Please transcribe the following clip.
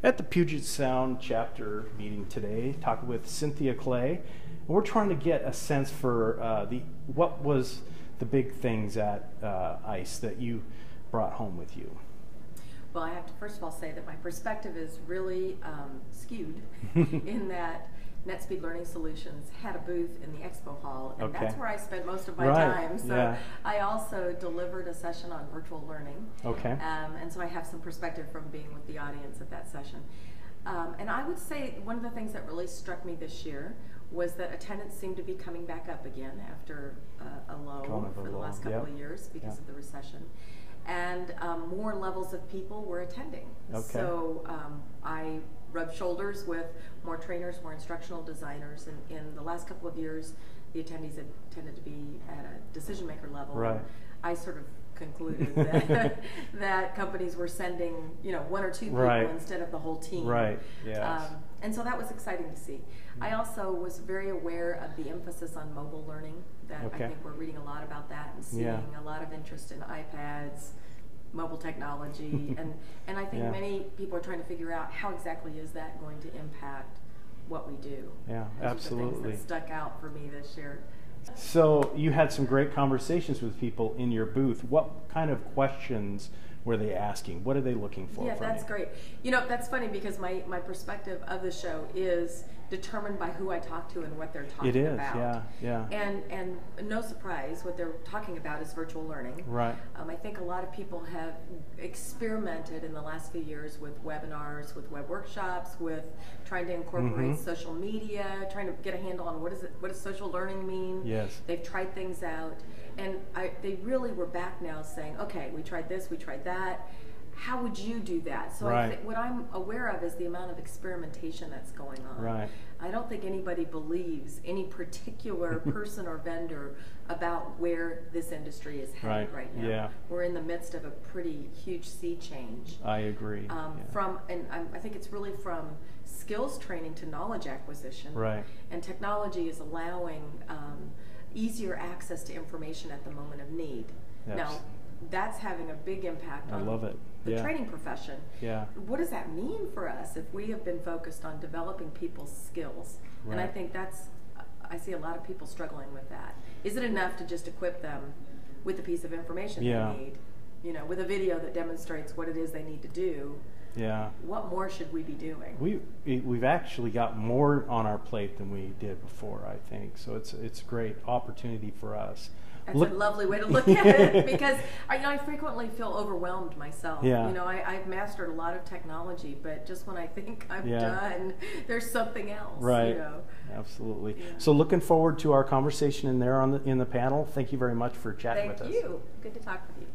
at the Puget Sound chapter meeting today, talking with Cynthia Clay. And we're trying to get a sense for what was the big things at ICE that you brought home with you. Well, I have to first of all say that my perspective is really skewed in that NetSpeed Learning Solutions had a booth in the expo hall, and that's where I spent most of my time. So I also delivered a session on virtual learning. And so I have some perspective from being with the audience at that session. And I would say one of the things that really struck me this year was that attendance seemed to be coming back up again after a low for the last couple of years because of the recession. And more levels of people were attending. So I rubbed shoulders with more trainers, more instructional designers, and in the last couple of years, the attendees had tended to be at a decision maker level. I sort of concluded that, that companies were sending, one or two people instead of the whole team. And so that was exciting to see. I also was very aware of the emphasis on mobile learning. That I think we're reading a lot about that and seeing a lot of interest in iPads, mobile technology, and I think many people are trying to figure out how exactly is that going to impact what we do. Yeah, absolutely. The things that stuck out for me this year. So you had some great conversations with people in your booth. What kind of questions were they asking? What are they looking for? Yeah, that's great. That's funny because my perspective of the show is determined by who I talk to and what they're talking about. And no surprise, what they're talking about is virtual learning. I think a lot of people have experimented in the last few years with webinars, with web workshops, with trying to incorporate social media, trying to get a handle on what does social learning mean. They've tried things out, and they really were back now saying, okay, we tried this, we tried that. How would you do that? So I think what I'm aware of is the amount of experimentation that's going on. I don't think anybody believes any particular person or vendor about where this industry is headed right now. We're in the midst of a pretty huge sea change. I agree. I think it's really from skills training to knowledge acquisition. And technology is allowing easier access to information at the moment of need. Now, that's having a big impact on the training profession. What does that mean for us if we have been focused on developing people's skills? And I think I see a lot of people struggling with that. Is it enough to just equip them with the piece of information they need? With a video that demonstrates what it is they need to do. What more should we be doing? We've actually got more on our plate than we did before, I think. So it's a great opportunity for us. That's a lovely way to look at it, because I frequently feel overwhelmed myself. I've mastered a lot of technology, but just when I think I'm done, there's something else. Absolutely. So looking forward to our conversation in the panel. Thank you very much for chatting with us. Thank you. Good to talk with you.